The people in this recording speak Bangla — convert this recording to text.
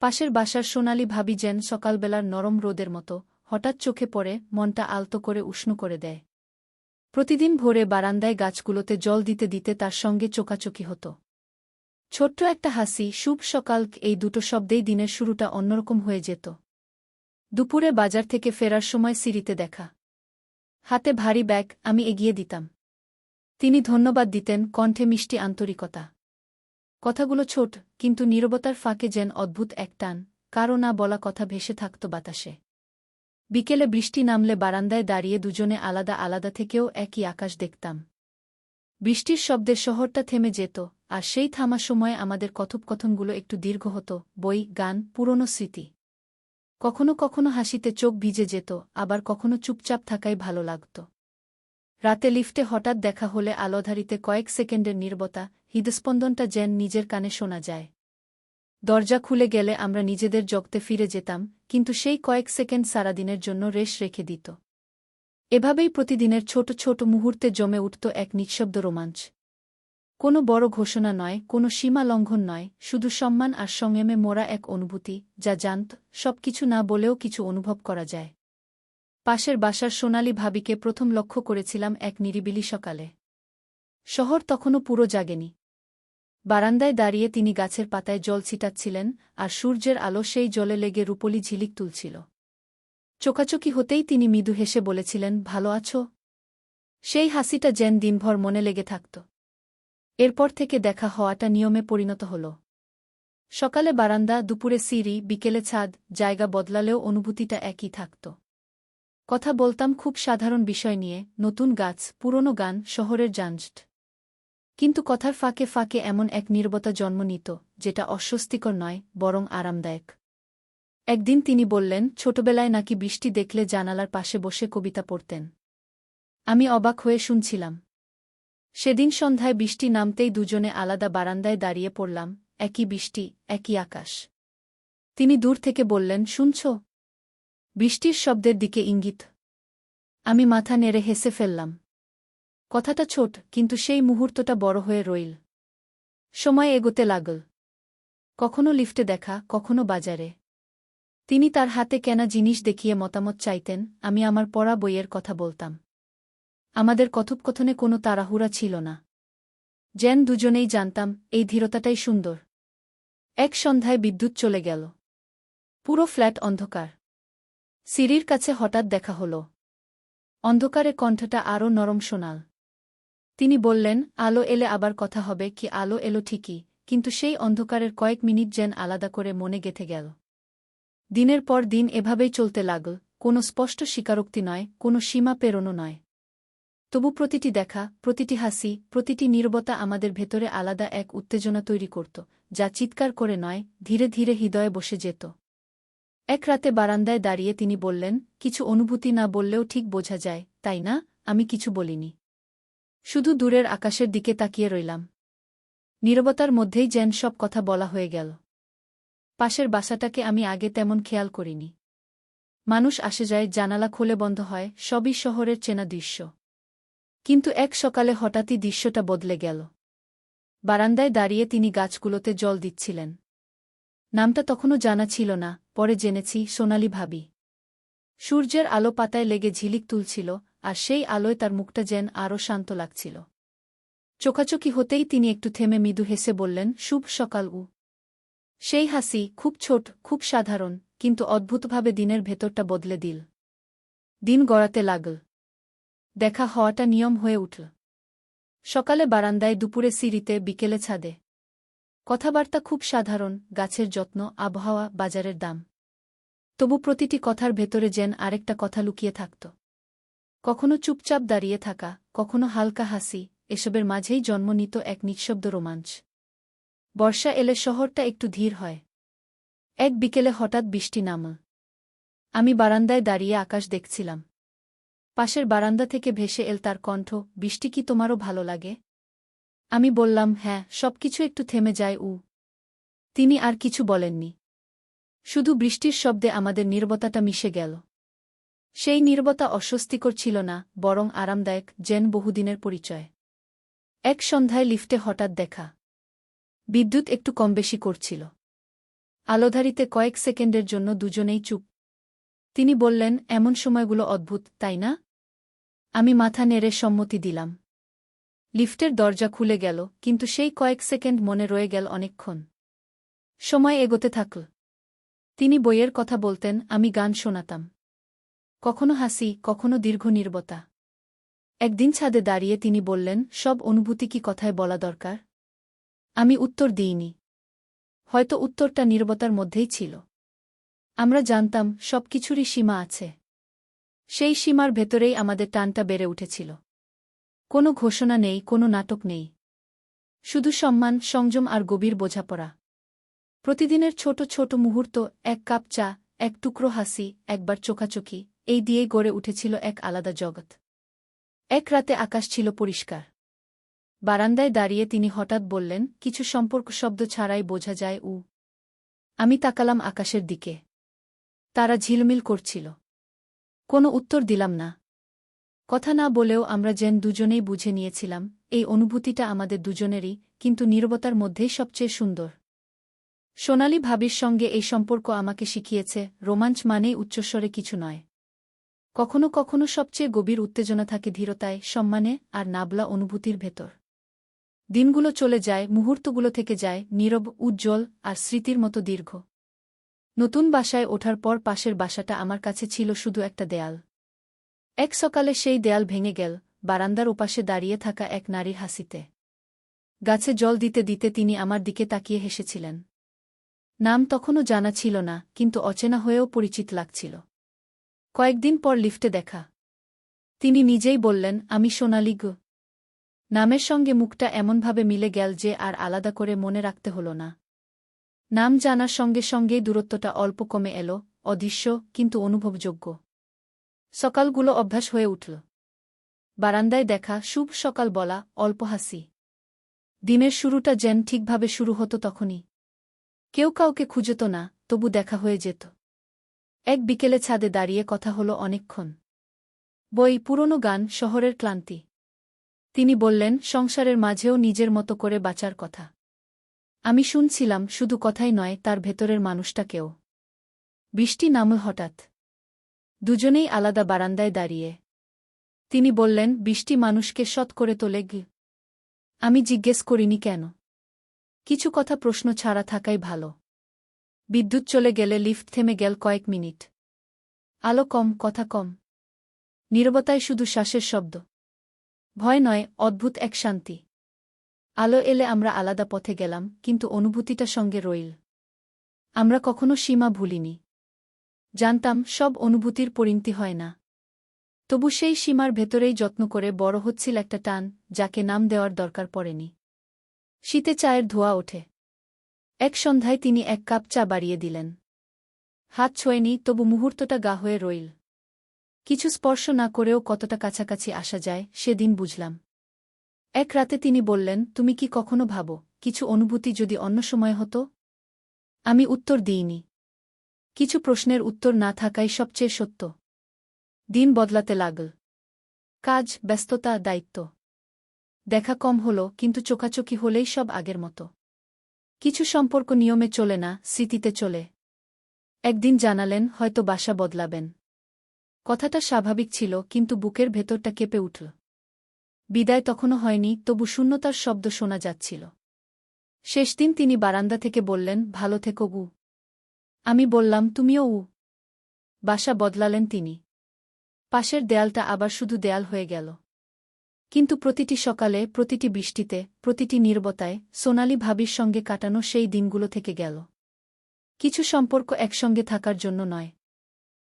পাশের বাসার সোনালি ভাবি যেন সকালবেলার নরম রোদের মতো হঠাৎ চোখে পড়ে, মনটা আলতো করে উষ্ণ করে দেয়। প্রতিদিন ভোরে বারান্দায় গাছগুলোতে জল দিতে দিতে তার সঙ্গে চোকাচোকি হতো। ছোট্ট একটা হাসি, শুভ সকাল, এই দুটো শব্দেই দিনের শুরুটা অন্যরকম হয়ে যেত। দুপুরে বাজার থেকে ফেরার সময় সিঁড়িতে দেখা, হাতে ভারী ব্যাগ, আমি এগিয়ে দিতাম। তিনি ধন্যবাদ দিতেন, কণ্ঠে মিষ্টি আন্তরিকতা। কথাগুলো ছোট, কিন্তু নীরবতার ফাঁকে যেন অদ্ভুত এক টান, কারও না বলা কথা ভেসে থাকত বাতাসে। বিকেলে বৃষ্টি নামলে বারান্দায় দাঁড়িয়ে দুজনে আলাদা আলাদা থেকেও একই আকাশ দেখতাম। বৃষ্টির শব্দে শহরটা থেমে যেত, আর সেই থামা সময়ে আমাদের কথোপকথনগুলো একটু দীর্ঘ হতো, বই, গান, পুরনো স্মৃতি। কখনো কখনো হাসিতে চোখ ভিজে যেত, আবার কখনো চুপচাপ থাকাই ভালো লাগত। রাতে লিফটে হঠাৎ দেখা হলে আলোধারিতে কয়েক সেকেন্ডের নীরবতা, হৃদস্পন্দনটা যেন নিজের কানে শোনা যায়। দরজা খুলে গেলে আমরা নিজেদের জগতে ফিরে যেতাম, কিন্তু সেই কয়েক সেকেন্ড সারাদিনের জন্য রেশ রেখে দিত। এভাবেই প্রতিদিনের ছোট ছোট মুহূর্তে জমে উঠত এক নিঃশব্দ রোমাঞ্চ। কোনো বড় ঘোষণা নয়, কোনো সীমা লঙ্ঘন নয়, শুধু সম্মান আর সংযমে মোড়া এক অনুভূতি, যা জানত সবকিছু না বলেও কিছু অনুভব করা যায়। পাশের বাসার সোনালি ভাবিকে প্রথম লক্ষ্য করেছিলাম এক নিরিবিলি সকালে। শহর তখনও পুরো জাগেনি। বারান্দায় দাঁড়িয়ে তিনি গাছের পাতায় জল ছিটাচ্ছিলেন, আর সূর্যের আলো সেই জলে লেগে রূপলি ঝিলিক তুলছিল। চোকাচোকি হতেই তিনি মৃদু হেসে বলেছিলেন, ভালো আছো? সেই হাসিটা যেন দিনভর মনে লেগে থাকত। এরপর থেকে দেখা হওয়াটা নিয়মে পরিণত হল। সকালে বারান্দা, দুপুরে সিঁড়ি, বিকেলে ছাদ, জায়গা বদলালেও অনুভূতিটা একই থাকত। কথা বলতাম খুব সাধারণ বিষয় নিয়ে, নতুন গাছ, পুরনো গান, শহরের যানজট। কিন্তু কথার ফাঁকে ফাঁকে এমন এক নীরবতা জন্ম নিত, যেটা অস্বস্তিকর নয়, বরং আরামদায়ক। একদিন তিনি বললেন, ছোটবেলায় নাকি বৃষ্টি দেখলে জানালার পাশে বসে কবিতা পড়তেন। আমি অবাক হয়ে শুনছিলাম। সেদিন সন্ধ্যায় বৃষ্টি নামতেই দুজনে আলাদা বারান্দায় দাঁড়িয়ে পড়লাম, একই বৃষ্টি, একই আকাশ। তিনি দূর থেকে বললেন, শুনছ? বৃষ্টির শব্দের দিকে ইঙ্গিত। আমি মাথা নেড়ে হেসে ফেললাম। কথাটা ছোট, কিন্তু সেই মুহূর্তটা বড় হয়ে রইল। সময় এগোতে লাগল। কখনো লিফটে দেখা, কখনো বাজারে। তিনি তার হাতে কেনা জিনিস দেখিয়ে মতামত চাইতেন, আমি আমার পড়া বইয়ের কথা বলতাম। আমাদের কথোপকথনে কোনো তাড়াহুড়া ছিল না। যেন দুজনেই জানতাম, এই ধীরতাটাই সুন্দর। এক সন্ধ্যায় বিদ্যুৎ চলে গেল। পুরো ফ্ল্যাট অন্ধকার। সিঁড়ির কাছে হঠাৎ দেখা হল। অন্ধকারে কণ্ঠটা আরও নরম শোনাল। তিনি বললেন, আলো এলে আবার কথা হবে। কি আলো এলো ঠিকই, কিন্তু সেই অন্ধকারের কয়েক মিনিট যেন আলাদা করে মনে গেঁথে গেল। দিনের পর দিন এভাবেই চলতে লাগল, কোনো স্পষ্ট স্বীকারোক্তি নয়, কোনো সীমা পেরোনো নয়। তবু প্রতিটি দেখা, প্রতিটি হাসি, প্রতিটি নীরবতা আমাদের ভেতরে আলাদা এক উত্তেজনা তৈরি করত, যা চিৎকার করে নয়, ধীরে ধীরে হৃদয়ে বসে যেত। এক রাতে বারান্দায় দাঁড়িয়ে তিনি বললেন, কিছু অনুভূতি না বললেও ঠিক বোঝা যায়, তাই না? আমি কিছু বলিনি। শুধু দূরের আকাশের দিকে তাকিয়ে রইলাম। নীরবতার মধ্যেই যেন সব কথা বলা হয়ে গেল। পাশের বাসাটাকে আমি আগে তেমন খেয়াল করিনি। মানুষ আসে যায়, জানালা খোলে বন্ধ হয়, সবই শহরের চেনা দৃশ্য। কিন্তু এক সকালে হঠাৎই দৃশ্যটা বদলে গেল। বারান্দায় দাঁড়িয়ে তিনি গাছগুলোতে জল দিচ্ছিলেন। নামটা তখনও জানা ছিল না, পরে জেনেছি, সোনালি ভাবি। সূর্যের আলো পাতায় লেগে ঝিলিক তুলছিল, আর সেই আলোয় তার মুখটা যেন আরও শান্ত লাগছিল। চোখাচোখি হতেই তিনি একটু থেমে মৃদু হেসে বললেন, শুভ সকাল। সেই হাসি, খুব ছোট, খুব সাধারণ, কিন্তু অদ্ভুতভাবে দিনের ভেতরটা বদলে দিল। দিন গড়াতে লাগল। দেখা হওয়াটা নিয়ম হয়ে উঠল। সকালে বারান্দায়, দুপুরে সিঁড়িতে, বিকেলে ছাদে। কথাবার্তা খুব সাধারণ, গাছের যত্ন, আবহাওয়া, বাজারের দাম। তবু প্রতিটি কথার ভেতরে যেন আরেকটা কথা লুকিয়ে থাকত। কখনো চুপচাপ দাঁড়িয়ে থাকা, কখনো হালকা হাসি, এসবের মাঝেই জন্ম নিত এক নিঃশব্দ রোমাঞ্চ। বর্ষা এলে শহরটা একটু ধীর হয়। এক বিকেলে হঠাৎ বৃষ্টি নামল। আমি বারান্দায় দাঁড়িয়ে আকাশ দেখছিলাম। পাশের বারান্দা থেকে ভেসে এল তার কণ্ঠ, বৃষ্টি কি তোমারও ভালো লাগে? আমি বললাম, হ্যাঁ, সবকিছু একটু থেমে যায়। তিনি আর কিছু বলেননি। শুধু বৃষ্টির শব্দে আমাদের নীরবতাটা মিশে গেল। সেই নীরবতা অস্বস্তিকর ছিল না, বরং আরামদায়ক, যেন বহুদিনের পরিচয়। এক সন্ধ্যায় লিফটে হঠাৎ দেখা। বিদ্যুৎ একটু কমবেশি করছিল। আলোধারিতে কয়েক সেকেন্ডের জন্য দুজনেই চুপ। তিনি বললেন, এমন সময়গুলো অদ্ভুত, তাই না? আমি মাথা নেড়ে সম্মতি দিলাম। লিফটের দরজা খুলে গেল, কিন্তু সেই কয়েক সেকেন্ড মনে রয়ে গেল অনেকক্ষণ। সময় এগোতে থাকল। তিনি বইয়ের কথা বলতেন, আমি গান শোনাতাম। কখনো হাসি, কখনো দীর্ঘ নীরবতা। একদিন ছাদে দাঁড়িয়ে তিনি বললেন, সব অনুভূতি কি কথায় বলা দরকার? আমি উত্তর দিইনি। হয়তো উত্তরটা নীরবতার মধ্যেই ছিল। আমরা জানতাম সবকিছুরই সীমা আছে। সেই সীমার ভেতরেই আমাদের টানটা বেড়ে উঠেছিল। কোনো ঘোষণা নেই, কোনো নাটক নেই। শুধু সম্মান, সংযম আর গভীর বোঝাপড়া। প্রতিদিনের ছোট ছোট মুহূর্ত, এক কাপ চা, এক টুকরো হাসি, একবার চোখাচোখি, এই দিয়েই গড়ে উঠেছিল এক আলাদা জগৎ। এক রাতে আকাশ ছিল পরিষ্কার। বারান্দায় দাঁড়িয়ে তিনি হঠাৎ বললেন, কিছু সম্পর্ক শব্দ ছাড়াই বোঝা যায়। আমি তাকালাম আকাশের দিকে। তারা ঝিলমিল করছিল। কোনো উত্তর দিলাম না। কথা না বলেও আমরা যেন দুজনেই বুঝে নিয়েছিলাম, এই অনুভূতিটা আমাদের দুজনেরই, কিন্তু নীরবতার মধ্যেই সবচেয়ে সুন্দর। সোনালি ভাবির সঙ্গে এই সম্পর্ক আমাকে শিখিয়েছে, রোমাঞ্চ মানেই উচ্চস্বরে কিছু নয়। কখনো কখনো সবচেয়ে গভীর উত্তেজনা থাকে ধীরতায়, সম্মানে আর নাবলা অনুভূতির ভেতর। দিনগুলো চলে যায়, মুহূর্তগুলো থেকে যায়, নীরব, উজ্জ্বল আর স্মৃতির মতো দীর্ঘ। নতুন বাসায় ওঠার পর পাশের বাসাটা আমার কাছে ছিল শুধু একটা দেয়াল। এক সকালে সেই দেয়াল ভেঙে গেল, বারান্দার ওপাশে দাঁড়িয়ে থাকা এক নারীর হাসিতে। গাছে জল দিতে দিতে তিনি আমার দিকে তাকিয়ে হেসেছিলেন। নাম তখনও জানা ছিল না, কিন্তু অচেনা হয়েও পরিচিত লাগছিল। কয়েকদিন পর লিফটে দেখা। তিনি নিজেই বললেন, আমি সোনালি গো। নামের সঙ্গে মুখটা এমনভাবে মিলে গেল যে আর আলাদা করে মনে রাখতে হল না। নাম জানার সঙ্গে সঙ্গেই দূরত্বটা অল্প কমে এল, অদৃশ্য কিন্তু অনুভবযোগ্য। সকালগুলো অভ্যাস হয়ে উঠল। বারান্দায় দেখা, শুভ সকাল বলা, অল্প হাসি। দিনের শুরুটা যেন ঠিকভাবে শুরু হতো তখনই। কেউ কাউকে খুঁজত না, তবু দেখা হয়ে যেত। এক বিকেলে ছাদে দাঁড়িয়ে কথা হলো অনেকক্ষণ। বই, পুরনো গান, শহরের ক্লান্তি। তিনি বললেন, সংসারের মাঝেও নিজের মতো করে বাঁচার কথা। আমি শুনছিলাম, শুধু কথাই নয়, তার ভেতরের মানুষটাকেও। বৃষ্টি নামল হঠাৎ। দুজনেই আলাদা বারান্দায় দাঁড়িয়ে। তিনি বললেন, বৃষ্টি মানুষকে সৎ করে তোলে। আমি জিজ্ঞেস করিনি কেন। কিছু কথা প্রশ্ন ছাড়া থাকাই ভালো। বিদ্যুৎ চলে গেলে লিফট থেমে গেল কয়েক মিনিট। আলো কম, কথা কম। নীরবতায় শুধু শ্বাসের শব্দ। ভয় নয়, অদ্ভুত এক শান্তি। আলো এলে আমরা আলাদা পথে গেলাম, কিন্তু অনুভূতিটা সঙ্গে রইল। আমরা কখনো সীমা ভুলিনি। জানতাম সব অনুভূতির পরিণতি হয় না। তবু সেই সীমার ভেতরেই যত্ন করে বড় হচ্ছিল একটা টান, যাকে নাম দেওয়ার দরকার পড়েনি। শীতে চায়ের ধোঁয়া ওঠে। এক সন্ধ্যায় তিনি এক কাপ চা বাড়িয়ে দিলেন। হাত ছোঁয়নি, তবু মুহূর্তটা গা হয়ে রইল। কিছু স্পর্শ না করেও কতটা কাছাকাছি আসা যায়, সেদিন বুঝলাম। এক রাতে তিনি বললেন, তুমি কি কখনো ভাবো, কিছু অনুভূতি যদি অন্য সময় হতো? আমি উত্তর দিইনি। কিছু প্রশ্নের উত্তর না থাকাই সবচেয়ে সত্য। দিন বদলাতে লাগল। কাজ, ব্যস্ততা, দায়িত্ব। দেখা কম হল, কিন্তু চোখাচোখি হলেই সব আগের মতো। কিছু সম্পর্ক নিয়মে চলে না, স্মৃতিতে চলে। একদিন জানালেন, হয়তো বাসা বদলাবেন। কথাটা স্বাভাবিক ছিল, কিন্তু বুকের ভেতরটা কেঁপে উঠল। বিদায় তখনও হয়নি, তবু শূন্যতার শব্দ শোনা যাচ্ছিল। শেষ দিন তিনি বারান্দা থেকে বললেন, ভালো থেকো গু। আমি বললাম, তুমিও। বাসা বদলালেন তিনি। পাশের দেয়ালটা আবার শুধু দেয়াল হয়ে গেল। কিন্তু প্রতিটি সকালে, প্রতিটি বৃষ্টিতে, প্রতিটি নীরবতায় সোনালি ভাবির সঙ্গে কাটানো সেই দিনগুলো থেকে গেল। কিছু সম্পর্ক একসঙ্গে থাকার জন্য নয়।